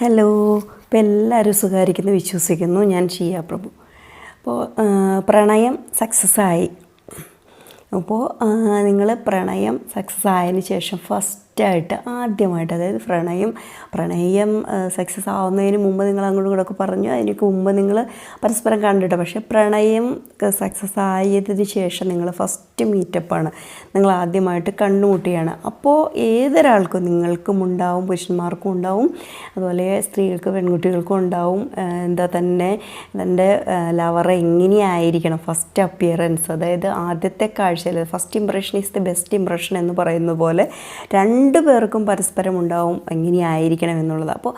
Hello, ഇപ്പോൾ എല്ലാവരും സുഖമായിരിക്കുന്നു വിശ്വസിക്കുന്നു. ഞാൻ ഷിയ പ്രഭു. അപ്പോൾ പ്രണയം സക്സസ്സായി. അപ്പോൾ നിങ്ങൾ പ്രണയം സക്സസ് ആയതിന് ശേഷം ആദ്യമായിട്ട് അതായത് പ്രണയം സക്സസ് ആവുന്നതിന് മുമ്പ് നിങ്ങൾ അങ്ങോട്ടും ഇങ്ങോട്ടൊക്കെ പറഞ്ഞു, അതിനൊക്കെ മുമ്പ് നിങ്ങൾ പരസ്പരം കണ്ടിട്ട്, പക്ഷേ പ്രണയം സക്സസ് ആയതിന് ശേഷം നിങ്ങൾ ഫസ്റ്റ് മീറ്റപ്പാണ്, നിങ്ങൾ ആദ്യമായിട്ട് കണ്ടുമുട്ടിയാണ്. അപ്പോൾ ഏതൊരാൾക്കും, നിങ്ങൾക്കും ഉണ്ടാവും, പുരുഷന്മാർക്കും ഉണ്ടാവും, അതുപോലെ സ്ത്രീകൾക്ക് പെൺകുട്ടികൾക്കും ഉണ്ടാവും. തൻ്റെ ലവർ എങ്ങനെയായിരിക്കണം ഫസ്റ്റ് അപ്പിയറൻസ്, അതായത് ആദ്യത്തെ കാഴ്ചയിൽ first impression is the best impression എന്ന് പറയുന്നത് പോലെ രണ്ടു പേർക്കും പരസ്പരം ഉണ്ടാവും എങ്ങനെയായിരിക്കണം എന്നുള്ളത്. അപ്പോൾ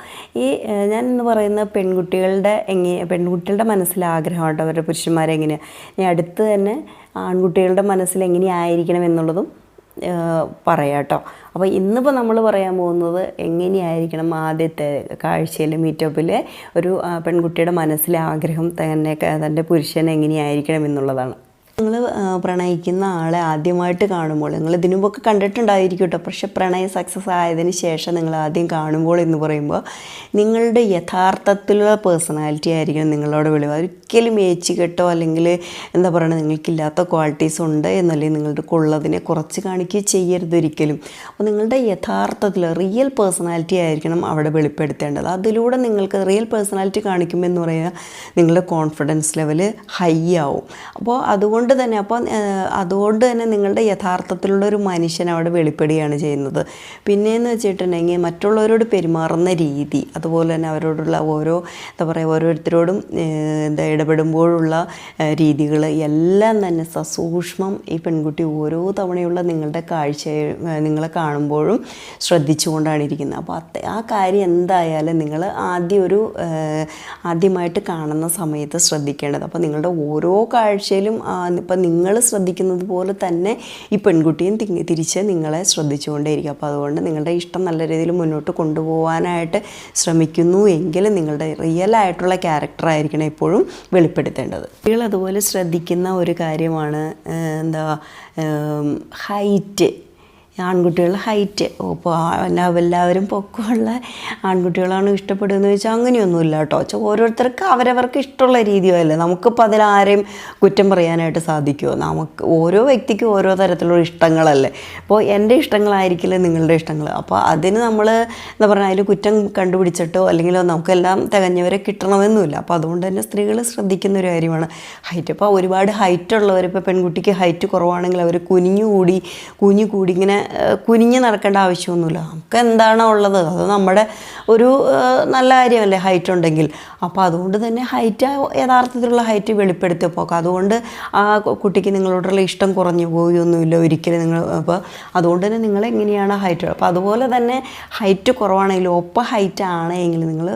ഞാൻ എന്ന് പറയുന്ന പെൺകുട്ടികളുടെ മനസ്സിലെ ആഗ്രഹമാട്ടോ, അവരുടെ പുരുഷന്മാരെങ്ങനെയാണ്. ഇനി അടുത്ത് തന്നെ ആൺകുട്ടികളുടെ മനസ്സിൽ എങ്ങനെയായിരിക്കണം എന്നുള്ളതും പറയാം കേട്ടോ. അപ്പോൾ ഇന്നിപ്പോൾ നമ്മൾ പറയാൻ പോകുന്നത് എങ്ങനെയായിരിക്കണം ആദ്യത്തെ കാഴ്ചയിൽ മീറ്റപ്പിൽ ഒരു പെൺകുട്ടിയുടെ മനസ്സിലെ ആഗ്രഹം തൻ്റെ പുരുഷൻ എങ്ങനെയായിരിക്കണം എന്നുള്ളതാണ്. നിങ്ങൾ പ്രണയിക്കുന്ന ആളെ ആദ്യമായിട്ട് കാണുമ്പോൾ, നിങ്ങൾ ഇതിനു മുമ്പൊക്കെ കണ്ടിട്ടുണ്ടായിരിക്കും കേട്ടോ, പക്ഷെ പ്രണയം സക്സസ് ആയതിന് ശേഷം നിങ്ങൾ ആദ്യം കാണുമ്പോൾ എന്ന് പറയുമ്പോൾ നിങ്ങളുടെ യഥാർത്ഥത്തിലുള്ള പേഴ്സണാലിറ്റി ആയിരിക്കണം നിങ്ങളോട് വെളിവ്. ഒരിക്കലും ഏച്ചുകെട്ടോ അല്ലെങ്കിൽ എന്താ പറയുക നിങ്ങൾക്കില്ലാത്ത ക്വാളിറ്റീസ് ഉണ്ട് എന്നല്ലെങ്കിൽ നിങ്ങളുടെ ഉള്ളതിനെ കുറച്ച് കാണിക്കുകയോ ചെയ്യരുത് ഒരിക്കലും. അപ്പോൾ നിങ്ങളുടെ യഥാർത്ഥത്തിൽ റിയൽ പേഴ്സണാലിറ്റി ആയിരിക്കണം അവിടെ വെളിപ്പെടുത്തേണ്ടത്. അതിലൂടെ നിങ്ങൾക്ക് റിയൽ പേഴ്സണാലിറ്റി കാണിക്കുമ്പോൾ എന്ന് പറയുക നിങ്ങളുടെ കോൺഫിഡൻസ് ലെവൽ ഹൈ ആവും. അപ്പോൾ അതുകൊണ്ട് തന്നെ നിങ്ങളുടെ യഥാർത്ഥത്തിലുള്ളൊരു മനുഷ്യൻ അവിടെ വെളിപ്പെടുകയാണ് ചെയ്യുന്നത്. പിന്നെയെന്ന് വെച്ചിട്ടുണ്ടെങ്കിൽ മറ്റുള്ളവരോട് പെരുമാറുന്ന രീതി, അതുപോലെ തന്നെ അവരോടുള്ള ഓരോരുത്തരോടും ഇടപെടുമ്പോഴുള്ള രീതികൾ എല്ലാം തന്നെ സസൂക്ഷ്മം ഈ പെൺകുട്ടി ഓരോ തവണയുള്ള നിങ്ങളെ കാണുമ്പോഴും ശ്രദ്ധിച്ചുകൊണ്ടാണ് ഇരിക്കുന്നത്. അപ്പോൾ ആ കാര്യം എന്തായാലും നിങ്ങൾ ആദ്യമായിട്ട് കാണുന്ന സമയത്ത് ശ്രദ്ധിക്കേണ്ടത്. അപ്പോൾ നിങ്ങളുടെ ഓരോ കാഴ്ചയിലും ഇപ്പം നിങ്ങൾ ശ്രദ്ധിക്കുന്നത് പോലെ തന്നെ ഈ പെൺകുട്ടിയും തിരിച്ച് നിങ്ങളെ ശ്രദ്ധിച്ചുകൊണ്ടേയിരിക്കും. അപ്പോൾ അതുകൊണ്ട് നിങ്ങളുടെ ഇഷ്ടം നല്ല രീതിയിൽ മുന്നോട്ട് കൊണ്ടുപോകാനായിട്ട് ശ്രമിക്കുന്നു എങ്കിൽ നിങ്ങളുടെ റിയലായിട്ടുള്ള ക്യാരക്ടറായിരിക്കണം എപ്പോഴും വെളിപ്പെടുത്തേണ്ടത്. കുട്ടികൾ അതുപോലെ ശ്രദ്ധിക്കുന്ന ഒരു കാര്യമാണ് ഹൈറ്റ്. ആൺകുട്ടികളുടെ ഹൈറ്റ്. ഇപ്പോൾ എല്ലാവരും പൊക്കമുള്ള ആൺകുട്ടികളാണ് ഇഷ്ടപ്പെടുകയെന്ന് ചോദിച്ചാൽ അങ്ങനെയൊന്നുമില്ല കേട്ടോ. ഓരോരുത്തർക്ക് അവരവർക്ക് ഇഷ്ടമുള്ള രീതിയല്ലേ. നമുക്കിപ്പോൾ അതിലാരെയും കുറ്റം പറയാനായിട്ട് സാധിക്കുമോ? നമുക്ക് ഓരോ വ്യക്തിക്കും ഓരോ തരത്തിലുള്ള ഇഷ്ടങ്ങളല്ലേ. ഇപ്പോൾ എൻ്റെ ഇഷ്ടങ്ങളായിരിക്കില്ല നിങ്ങളുടെ ഇഷ്ടങ്ങൾ. അപ്പോൾ അതിന് നമ്മൾ അതിൽ കുറ്റം കണ്ടുപിടിച്ചിട്ടോ അല്ലെങ്കിൽ നമുക്കെല്ലാം തികഞ്ഞവരെ കിട്ടണമെന്നുമില്ല. അപ്പോൾ അതുകൊണ്ട് തന്നെ സ്ത്രീകൾ ശ്രദ്ധിക്കുന്ന ഒരു കാര്യമാണ് ഹൈറ്റ്. അപ്പോൾ ഒരുപാട് ഹൈറ്റ് ഉള്ളവർ, ഇപ്പോൾ പെൺകുട്ടിക്ക് ഹൈറ്റ് കുറവാണെങ്കിൽ അവർ കുനിഞ്ഞുകൂടി ഇങ്ങനെ കുനിഞ്ഞ് നടക്കേണ്ട ആവശ്യമൊന്നുമില്ല. നമുക്ക് എന്താണോ ഉള്ളത് അത് നമ്മുടെ ഒരു നല്ല കാര്യമല്ലേ ഹൈറ്റ് ഉണ്ടെങ്കിൽ. അപ്പോൾ അതുകൊണ്ട് തന്നെ യഥാർത്ഥത്തിലുള്ള ഹൈറ്റ് വെളിപ്പെടുത്തിയപ്പോൾ അതുകൊണ്ട് ആ കുട്ടിക്ക് നിങ്ങളോടുള്ള ഇഷ്ടം കുറഞ്ഞു പോയൊന്നുമില്ല ഒരിക്കലും. അപ്പോൾ അതുകൊണ്ട് തന്നെ നിങ്ങളെങ്ങനെയാണ് ഹൈറ്റ്, അപ്പോൾ അതുപോലെ തന്നെ ഹൈറ്റ് കുറവാണെങ്കിലും ഒപ്പം ഹൈറ്റ് ആണെങ്കിൽ നിങ്ങൾ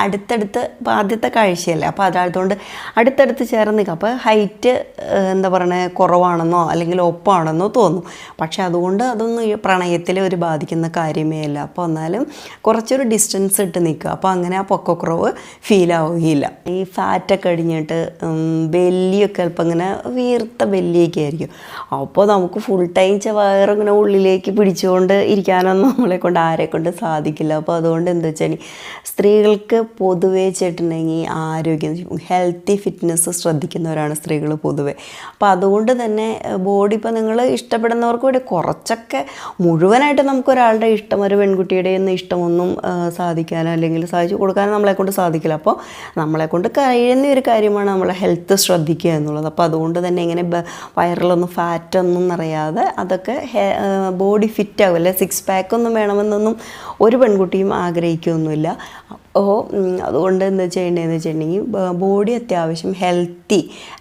അടുത്തടുത്ത് ഇപ്പോൾ ആദ്യത്തെ കാഴ്ചയല്ലേ, അപ്പോൾ അതുകൊണ്ട് അടുത്തടുത്ത് ചേർന്ന് നിൽക്കുക. അപ്പോൾ ഹൈറ്റ് കുറവാണെന്നോ അല്ലെങ്കിൽ ഒപ്പാണെന്നോ തോന്നും. പക്ഷെ അതുകൊണ്ട് അതൊന്നും ഈ പ്രണയത്തിൽ ഒരു ബാധിക്കുന്ന കാര്യമേ അല്ല. അപ്പോൾ എന്നാലും കുറച്ചൊരു ഡിസ്റ്റൻസ് ഇട്ട് നിൽക്കുക. അപ്പോൾ അങ്ങനെ ആ പൊക്കക്കുറവ് ഫീൽ ആവുകയില്ല. ഈ ഫാറ്റൊക്കെ അടിഞ്ഞിട്ട് ബെല്ലിയൊക്കെ ചിലപ്പോൾ ഇങ്ങനെ വീർത്ത ബെല്ലിയൊക്കെ ആയിരിക്കും. അപ്പോൾ നമുക്ക് ഫുൾ ടൈം വയറിങ്ങനെ ഉള്ളിലേക്ക് പിടിച്ചുകൊണ്ട് ഇരിക്കാനൊന്നും നമ്മളെക്കൊണ്ട് ആരെക്കൊണ്ട് സാധിക്കില്ല. അപ്പോൾ അതുകൊണ്ട് എന്താ വെച്ചാൽ സ്ത്രീകൾക്ക് പൊതുവേ വെച്ചിട്ടുണ്ടെങ്കിൽ ആരോഗ്യം, ഹെൽത്തി ഫിറ്റ്നസ് ശ്രദ്ധിക്കുന്നവരാണ് സ്ത്രീകൾ പൊതുവെ. അപ്പോൾ അതുകൊണ്ട് തന്നെ ബോഡി ഇപ്പോൾ നിങ്ങൾ ഇഷ്ടപ്പെടുന്നവർക്ക് കൂടി കുറച്ചൊക്കെ, മുഴുവനായിട്ട് നമുക്കൊരാളുടെ ഇഷ്ടം, ഒരു പെൺകുട്ടിയുടെ ഒന്നും ഇഷ്ടമൊന്നും സാധിക്കാനോ അല്ലെങ്കിൽ സാധിച്ചു കൊടുക്കാനോ നമ്മളെക്കൊണ്ട് സാധിക്കില്ല. അപ്പോൾ നമ്മളെക്കൊണ്ട് കഴിയുന്ന ഒരു കാര്യമാണ് നമ്മളെ ഹെൽത്ത് ശ്രദ്ധിക്കുക എന്നുള്ളത്. അപ്പോൾ അതുകൊണ്ട് തന്നെ ഇങ്ങനെ വയറിലൊന്നും ഫാറ്റൊന്നും നിറയാതെ അതൊക്കെ ബോഡി ഫിറ്റ് ആകും. അല്ലെ സിക്സ് പാക്കൊന്നും വേണമെന്നൊന്നും ഒരു പെൺകുട്ടിയും ആഗ്രഹിക്കുകയൊന്നുമില്ല. അതുകൊണ്ട് എന്താ ചെയ്യേണ്ടതെന്ന് വെച്ചിട്ടുണ്ടെങ്കിൽ ബോഡി അത്യാവശ്യം ഹെൽത്തി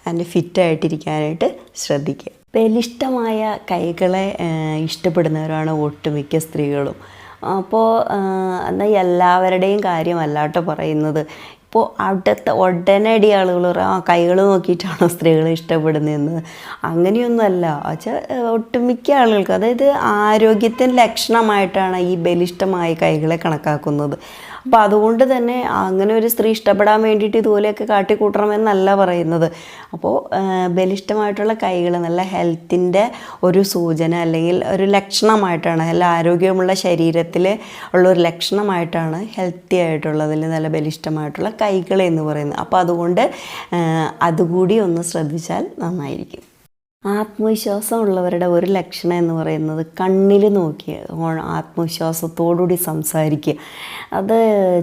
ആൻഡ് ഫിറ്റായിട്ടിരിക്കാനായിട്ട് ശ്രദ്ധിക്കുക. ബലിഷ്ടമായ കൈകളെ ഇഷ്ടപ്പെടുന്നവരാണ് ഒട്ടുമിക്ക സ്ത്രീകളും. അപ്പോൾ എന്നാൽ എല്ലാവരുടെയും കാര്യമല്ല കേട്ടോ പറയുന്നത്. ഇപ്പോൾ ഉടനടി ആളുകൾ കൈകൾ നോക്കിയിട്ടാണോ സ്ത്രീകൾ ഇഷ്ടപ്പെടുന്നതെന്ന് അങ്ങനെയൊന്നുമല്ല. വെച്ചാൽ ഒട്ടുമിക്ക ആളുകൾക്ക്, അതായത് ആരോഗ്യത്തിൻ്റെ ലക്ഷണമായിട്ടാണ് ഈ ബലിഷ്ടമായ കൈകളെ കണക്കാക്കുന്നത്. അപ്പോൾ അതുകൊണ്ട് തന്നെ അങ്ങനെ ഒരു സ്ത്രീ ഇഷ്ടപ്പെടാൻ വേണ്ടിയിട്ട് ഇതുപോലെയൊക്കെ കാട്ടിക്കൂട്ടണമെന്നല്ല പറയുന്നത്. അപ്പോൾ ബലിഷ്ടമായിട്ടുള്ള കൈകൾ നല്ല ഹെൽത്തിൻ്റെ ഒരു സൂചന അല്ലെങ്കിൽ ഒരു ലക്ഷണമായിട്ടാണ്, നല്ല ആരോഗ്യമുള്ള ശരീരത്തിൽ ഉള്ള ഒരു ലക്ഷണമായിട്ടാണ് ഹെൽത്തി ആയിട്ടുള്ളതിൽ നല്ല ബലിഷ്ടമായിട്ടുള്ള കൈകൾ എന്ന് പറയുന്നത്. അപ്പോൾ അതുകൊണ്ട് അതുകൂടി ഒന്ന് ശ്രദ്ധിച്ചാൽ നന്നായിരിക്കും. ആത്മവിശ്വാസമുള്ളവരുടെ ഒരു ലക്ഷണം എന്ന് പറയുന്നത് കണ്ണിൽ നോക്കി ആത്മവിശ്വാസത്തോടുകൂടി സംസാരിക്കുക. അത്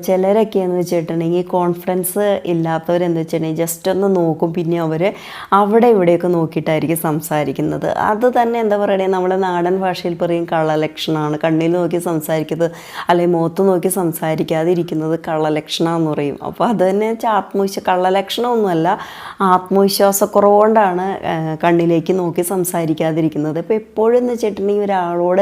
ചിലരൊക്കെയെന്ന് വെച്ചിട്ടുണ്ടെങ്കിൽ കോൺഫിഡൻസ് ഇല്ലാത്തവരെന്ന് വെച്ചിട്ടുണ്ടെങ്കിൽ ജസ്റ്റ് ഒന്ന് നോക്കും, പിന്നെ അവർ അവിടെ ഇവിടെയൊക്കെ നോക്കിയിട്ടായിരിക്കും സംസാരിക്കുന്നത്. അത് തന്നെ എന്താ പറയുക, നമ്മുടെ നാടൻ ഭാഷയിൽ പറയും കള്ളലക്ഷണമാണ്. കണ്ണിൽ നോക്കി സംസാരിക്കുന്നത് അല്ലെങ്കിൽ മുഖത്ത് നോക്കി സംസാരിക്കാതിരിക്കുന്നത് കള്ളലക്ഷണമെന്ന് പറയും. അപ്പോൾ അത് തന്നെ വെച്ചാൽ കള്ളലക്ഷണമൊന്നുമല്ല, ആത്മവിശ്വാസക്കുറവുകൊണ്ടാണ് കണ്ണിലേക്ക് നോക്കി സംസാരിക്കാതിരിക്കുന്നത്. ഇപ്പോൾ എപ്പോഴും എന്ന് വെച്ചിട്ടുണ്ടെങ്കിൽ ഒരാളോട്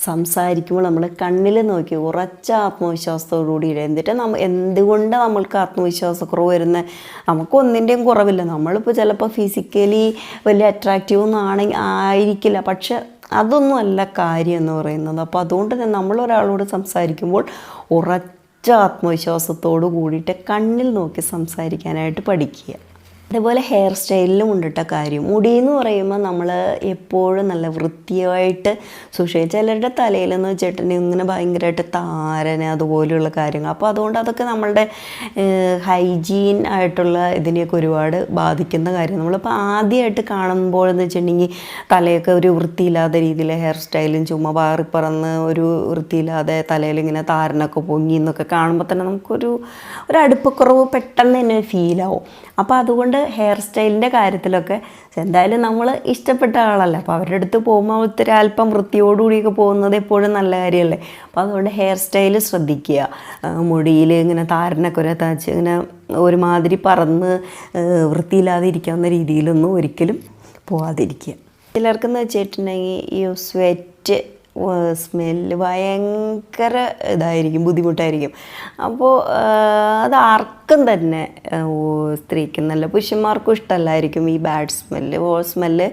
സംസാരിക്കുമ്പോൾ നമ്മൾ കണ്ണിൽ നോക്കി ഉറച്ച ആത്മവിശ്വാസത്തോടുകൂടി എന്നിട്ട് എന്തുകൊണ്ട് നമ്മൾക്ക് ആത്മവിശ്വാസക്കുറവ് വരുന്നത്? നമുക്ക് ഒന്നിൻ്റെയും കുറവില്ല. നമ്മളിപ്പോൾ ചിലപ്പോൾ ഫിസിക്കലി വലിയ അട്രാക്റ്റീവ് ഒന്നും ആയിരിക്കില്ല, പക്ഷെ അതൊന്നും അല്ല കാര്യം എന്ന് പറയുന്നത്. അപ്പോൾ അതുകൊണ്ട് തന്നെ നമ്മളൊരാളോട് സംസാരിക്കുമ്പോൾ ഉറച്ച ആത്മവിശ്വാസത്തോടു കൂടിയിട്ട് കണ്ണിൽ നോക്കി സംസാരിക്കാനായിട്ട് പഠിക്കുക. അതേപോലെ ഹെയർ സ്റ്റൈലിലും ഉണ്ടിട്ട കാര്യം, മുടിയെന്ന് പറയുമ്പോൾ നമ്മൾ എപ്പോഴും നല്ല വൃത്തിയായിട്ട് സൂക്ഷിക്കുക. ചിലരുടെ തലയിലെന്ന് വെച്ചിട്ടുണ്ടെങ്കിൽ ഇങ്ങനെ ഭയങ്കരമായിട്ട് താരന് അതുപോലെയുള്ള കാര്യങ്ങൾ. അപ്പോൾ അതുകൊണ്ട് അതൊക്കെ നമ്മളുടെ ഹൈജീൻ ആയിട്ടുള്ള ഇതിനെയൊക്കെ ഒരുപാട് ബാധിക്കുന്ന കാര്യം. നമ്മളിപ്പോൾ ആദ്യമായിട്ട് കാണുമ്പോഴെന്ന് വെച്ചിട്ടുണ്ടെങ്കിൽ തലയൊക്കെ ഒരു വൃത്തിയില്ലാത്ത രീതിയിൽ ഹെയർ സ്റ്റൈലും ചുമ്മാ പാറിപ്പറന്ന് ഒരു വൃത്തിയില്ലാതെ തലയിലിങ്ങനെ താരനൊക്കെ പൊങ്ങി എന്നൊക്കെ കാണുമ്പോൾ തന്നെ നമുക്കൊരു അടുപ്പക്കുറവ് പെട്ടെന്ന് തന്നെ ഫീലാവും. അപ്പോൾ അതുകൊണ്ട് ഹെയർ സ്റ്റൈലിൻ്റെ കാര്യത്തിലൊക്കെ എന്തായാലും നമ്മൾ ഇഷ്ടപ്പെട്ട ആളല്ല, അപ്പോൾ അവരുടെ അടുത്ത് പോകുമ്പോൾ ഒത്തിരി അല്പം വൃത്തിയോടുകൂടിയൊക്കെ പോകുന്നത് എപ്പോഴും നല്ല കാര്യമല്ലേ. അപ്പോൾ അതുകൊണ്ട് ഹെയർ സ്റ്റൈൽ ശ്രദ്ധിക്കുക. മുടിയിൽ ഇങ്ങനെ താരനൊക്കെ ഒരു തച്ച് ഇങ്ങനെ ഒരുമാതിരി പറന്ന് വൃത്തിയില്ലാതെ ഇരിക്കാവുന്ന രീതിയിലൊന്നും ഒരിക്കലും പോവാതിരിക്കുക. ചിലർക്കെന്ന് വെച്ചിട്ടുണ്ടെങ്കിൽ ഈ സ്വെറ്റ് സ്മെല്ല് ഭയങ്കര ഇതായിരിക്കും, ബുദ്ധിമുട്ടായിരിക്കും. അപ്പോൾ അത് ആർക്കും തന്നെ സ്ത്രീക്കെന്നല്ല പുരുഷന്മാർക്കും ഇഷ്ടമല്ലായിരിക്കും ഈ ബാഡ് സ്മെല്ല്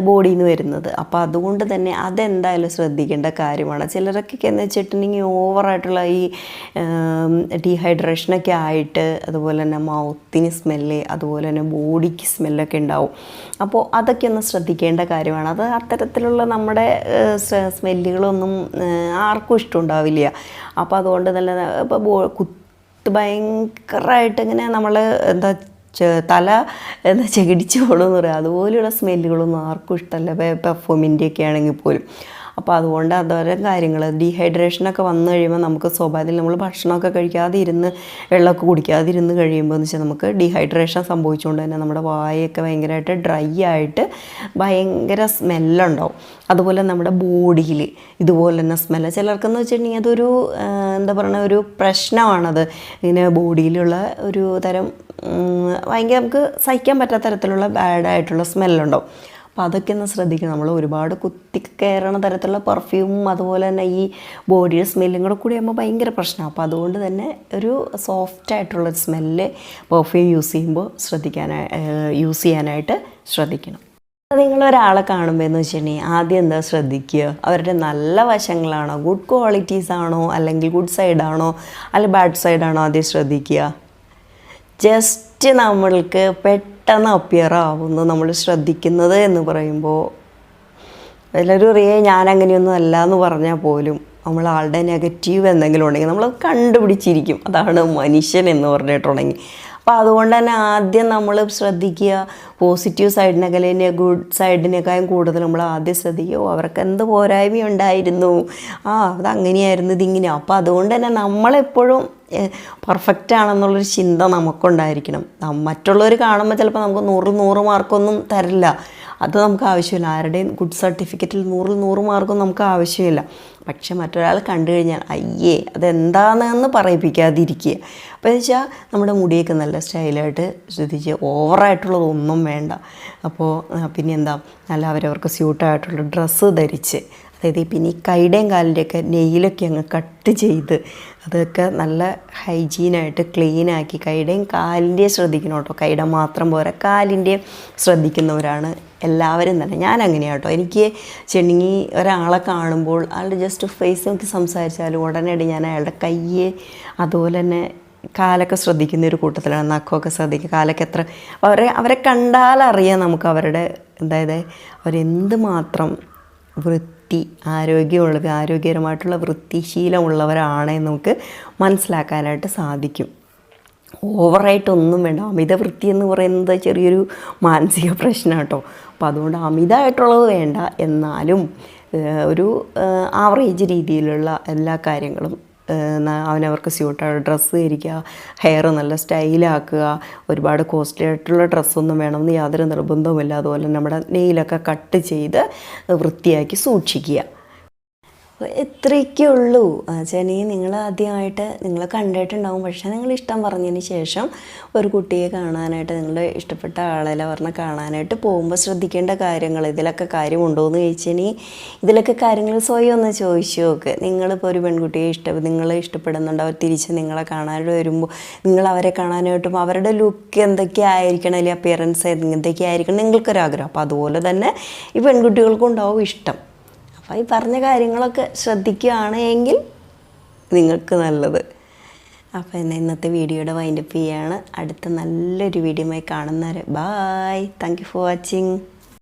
ബോഡിയിൽ നിന്ന് വരുന്നത്. അപ്പോൾ അതുകൊണ്ട് തന്നെ അതെന്തായാലും ശ്രദ്ധിക്കേണ്ട കാര്യമാണ്. ചിലരൊക്കെ എന്ന് വെച്ചിട്ടുണ്ടെങ്കിൽ ഓവറായിട്ടുള്ള ഈ ഡീഹൈഡ്രേഷനൊക്കെ ആയിട്ട് അതുപോലെ തന്നെ മൗത്തിന് സ്മെല്ല് അതുപോലെ തന്നെ ബോഡിക്ക് സ്മെല്ലൊക്കെ ഉണ്ടാവും. അപ്പോൾ അതൊക്കെ ഒന്ന് ശ്രദ്ധിക്കേണ്ട കാര്യമാണ്. അത് അത്തരത്തിലുള്ള നമ്മുടെ സ്മെല്ലുകളൊന്നും ആർക്കും ഇഷ്ടമുണ്ടാവില്ല. അപ്പോൾ അതുകൊണ്ട് തന്നെ ഇപ്പോൾ ഭയങ്കരമായിട്ട് ഇങ്ങനെ നമ്മൾ തല ചെകിടിച്ച് പോകണമെന്ന് പറയാം, അതുപോലെയുള്ള സ്മെല്ലുകളൊന്നും ആർക്കും ഇഷ്ടമല്ല, പെർഫ്യൂമിൻ്റെയൊക്കെ ആണെങ്കിൽ പോലും. അപ്പോൾ അതുകൊണ്ട് അതോരം കാര്യങ്ങൾ ഡീഹൈഡ്രേഷനൊക്കെ വന്നു കഴിയുമ്പോൾ നമുക്ക് സ്വാഭാവികത്തിൽ നമ്മൾ ഭക്ഷണമൊക്കെ കഴിക്കാതെ ഇരുന്ന് വെള്ളമൊക്കെ കുടിക്കാതെ ഇരുന്ന് കഴിയുമ്പോൾ എന്ന് വെച്ചാൽ നമുക്ക് ഡീഹൈഡ്രേഷൻ സംഭവിച്ചുകൊണ്ട് തന്നെ നമ്മുടെ വായൊക്കെ ഭയങ്കരമായിട്ട് ഡ്രൈ ആയിട്ട് ഭയങ്കര സ്മെല്ലുണ്ടാവും. അതുപോലെ നമ്മുടെ ബോഡിയിൽ ഇതുപോലെ തന്നെ സ്മെല്ല് ചിലർക്കെന്ന് വെച്ചിട്ടുണ്ടെങ്കിൽ അതൊരു എന്താ പറയുക ഒരു പ്രശ്നമാണത്. ഇങ്ങനെ ബോഡിയിലുള്ള ഒരു തരം ഭയങ്കര നമുക്ക് സഹിക്കാൻ പറ്റാത്ത തരത്തിലുള്ള ബാഡായിട്ടുള്ള സ്മെല്ലുണ്ടാവും. അപ്പോൾ അതൊക്കെ ഒന്ന് ശ്രദ്ധിക്കണം. നമ്മൾ ഒരുപാട് കുത്തിക്കയറണ തരത്തിലുള്ള പെർഫ്യൂമും അതുപോലെ തന്നെ ഈ ബോഡിയുടെ സ്മെല്ലും കൂടെ കൂടി ആകുമ്പോൾ ഭയങ്കര പ്രശ്നമാണ്. അപ്പോൾ അതുകൊണ്ട് തന്നെ ഒരു സോഫ്റ്റായിട്ടുള്ളൊരു സ്മെല്ല് പെർഫ്യൂം യൂസ് ചെയ്യാനായിട്ട് ശ്രദ്ധിക്കണം. നിങ്ങളൊരാളെ കാണുമ്പോൾ എന്ന് വെച്ചിട്ടുണ്ടെങ്കിൽ ആദ്യം എന്താ ശ്രദ്ധിക്കുക, അവരുടെ നല്ല വശങ്ങളാണോ, ഗുഡ് ക്വാളിറ്റീസ് ആണോ, അല്ലെങ്കിൽ ഗുഡ് സൈഡാണോ, അല്ലെങ്കിൽ ബാഡ് സൈഡാണോ ആദ്യം ശ്രദ്ധിക്കുക. ജസ്റ്റ് നമ്മൾക്ക് പെട്ടെന്ന് അപ്പിയർ ആവുന്നു നമ്മൾ ശ്രദ്ധിക്കുന്നത് എന്ന് പറയുമ്പോൾ എല്ലാവരും അറിയാം ഞാനങ്ങനെയൊന്നും അല്ല എന്ന് പറഞ്ഞാൽ പോലും നമ്മൾ ആളുടെ നെഗറ്റീവ് എന്തെങ്കിലും ഉണ്ടെങ്കിൽ നമ്മൾ കണ്ടുപിടിച്ചിരിക്കും. അതാണ് മനുഷ്യൻ എന്ന് പറഞ്ഞിട്ടുണ്ടെങ്കിൽ. അപ്പോൾ അതുകൊണ്ട് തന്നെ ആദ്യം നമ്മൾ ശ്രദ്ധിക്കുക പോസിറ്റീവ് സൈഡിനൊക്കെ അല്ലെങ്കിൽ ഗുഡ് സൈഡിനേക്കാളും കൂടുതൽ നമ്മൾ ആദ്യം ശ്രദ്ധിക്കുക അവർക്ക് എന്ത് പോരായ്മയുണ്ടായിരുന്നു, അതങ്ങനെയായിരുന്നു ഇതിങ്ങനെയാണ്. അപ്പോൾ അതുകൊണ്ട് തന്നെ നമ്മളെപ്പോഴും പെർഫെക്റ്റ് ആണെന്നുള്ളൊരു ചിന്ത നമുക്കുണ്ടായിരിക്കണം. മറ്റുള്ളവർ കാണുമ്പോൾ ചിലപ്പോൾ നമുക്ക് 100 മാർക്കൊന്നും തരില്ല, അത് നമുക്ക് ആവശ്യമില്ല. ആരുടെയും ഗുഡ് സർട്ടിഫിക്കറ്റിൽ 100 മാർക്കും നമുക്ക് ആവശ്യമില്ല. പക്ഷെ മറ്റൊരാൾ കണ്ടു കഴിഞ്ഞാൽ അയ്യേ അതെന്താണെന്ന് പറയിപ്പിക്കാതിരിക്കുക. അപ്പോൾ എന്ന് വെച്ചാൽ നമ്മുടെ മുടിയൊക്കെ നല്ല സ്റ്റൈലായിട്ട് ശ്രദ്ധിച്ച് ഓവറായിട്ടുള്ളതൊന്നും വേണ്ട. അപ്പോൾ പിന്നെ എന്താ നല്ല അവരവർക്ക് സ്യൂട്ടായിട്ടുള്ള ഡ്രസ്സ് ധരിച്ച്, അതായത് പിന്നെ ഈ കൈയുടെയും കാലിൻ്റെയൊക്കെ നെയിലൊക്കെ അങ്ങ് കട്ട് ചെയ്ത് അതൊക്കെ നല്ല ഹൈജീനായിട്ട് ക്ലീനാക്കി കൈയുടെയും കാലിൻ്റെയും ശ്രദ്ധിക്കണം കേട്ടോ. കൈയുടെ മാത്രം പോരാ കാലിൻ്റെയും ശ്രദ്ധിക്കുന്നവരാണ് എല്ലാവരും തന്നെ. ഞാൻ അങ്ങനെയാണ് കേട്ടോ. എനിക്ക് ചെണുങ്ങി ഒരാളെ കാണുമ്പോൾ ആളുടെ ജസ്റ്റ് ഫേസ് നോക്കി സംസാരിച്ചാലും ഉടനടി ഞാൻ അയാളുടെ കയ്യ് അതുപോലെ തന്നെ കാലൊക്കെ ശ്രദ്ധിക്കുന്ന ഒരു കൂട്ടത്തിലാണ്. നഖമൊക്കെ ശ്രദ്ധിക്കുക, കാലൊക്കെ എത്ര അവരെ കണ്ടാലറിയാം നമുക്ക് അവരുടെ അതായത് അവരെന്ത് മാത്രം ആരോഗ്യകരമായിട്ടുള്ള വൃത്തിശീലമുള്ളവരാണെന്ന് നമുക്ക് മനസ്സിലാക്കാനായിട്ട് സാധിക്കും. ഓവറായിട്ടൊന്നും വേണ്ട. അമിത വൃത്തി എന്ന് പറയുന്നത് ചെറിയൊരു മാനസിക പ്രശ്നം കേട്ടോ. അപ്പോൾ അതുകൊണ്ട് അമിതമായിട്ടുള്ളത് വേണ്ട, എന്നാലും ഒരു ആവറേജ് രീതിയിലുള്ള എല്ലാ കാര്യങ്ങളും അവനവർക്ക് സ്യൂട്ടായ ഡ്രസ്സ് ധരിക്കുക, ഹെയർ നല്ല സ്റ്റൈലാക്കുക, ഒരുപാട് കോസ്റ്റ്ലി ആയിട്ടുള്ള ഡ്രസ്സൊന്നും വേണമെന്ന് യാതൊരു നിർബന്ധവുമില്ല. അതുപോലെ നമ്മുടെ നെയിലൊക്കെ കട്ട് ചെയ്ത് വൃത്തിയാക്കി സൂക്ഷിക്കുക. ഇത്രയൊക്കെ ഉള്ളൂ. ചെനി നിങ്ങൾ ആദ്യമായിട്ട് നിങ്ങൾ കണ്ടിട്ടുണ്ടാവും, പക്ഷേ നിങ്ങൾ ഇഷ്ടം പറഞ്ഞതിന് ശേഷം ഒരു കുട്ടിയെ കാണാനായിട്ട് നിങ്ങളുടെ ഇഷ്ടപ്പെട്ട ആളെല്ലാം പറഞ്ഞാൽ കാണാനായിട്ട് പോകുമ്പോൾ ശ്രദ്ധിക്കേണ്ട കാര്യങ്ങൾ ഇതിലൊക്കെ കാര്യമുണ്ടോ എന്ന് ചോദിച്ചെങ്കിൽ ഇതിലൊക്കെ കാര്യങ്ങൾ സ്വയം ഒന്ന് ചോദിച്ചു നോക്ക്. നിങ്ങളിപ്പോൾ ഒരു പെൺകുട്ടിയെ നിങ്ങളെ ഇഷ്ടപ്പെടുന്നുണ്ട്, അവർ തിരിച്ച് നിങ്ങളെ കാണാനായിട്ട് വരുമ്പോൾ നിങ്ങൾ അവരെ കാണാനായിട്ടും അവരുടെ ലുക്ക് എന്തൊക്കെ ആയിരിക്കണം, അല്ലെങ്കിൽ അപ്പിയറൻസ് എന്തൊക്കെ ആയിരിക്കണം നിങ്ങൾക്കൊരാഗ്രഹം. അപ്പോൾ അതുപോലെ തന്നെ ഈ പെൺകുട്ടികൾക്കും ഉണ്ടാവും ഇഷ്ടം. അപ്പോൾ ഈ പറഞ്ഞ കാര്യങ്ങളൊക്കെ ശ്രദ്ധിക്കുകയാണ് എങ്കിൽ നിങ്ങൾക്ക് നല്ലത്. അപ്പോൾ ഇന്നത്തെ വീഡിയോയുടെ വൈൻഡപ്പ് ചെയ്യാണ്. അടുത്ത നല്ലൊരു വീഡിയോയുമായി കാണുന്നവരെ bye. Thank you for watching.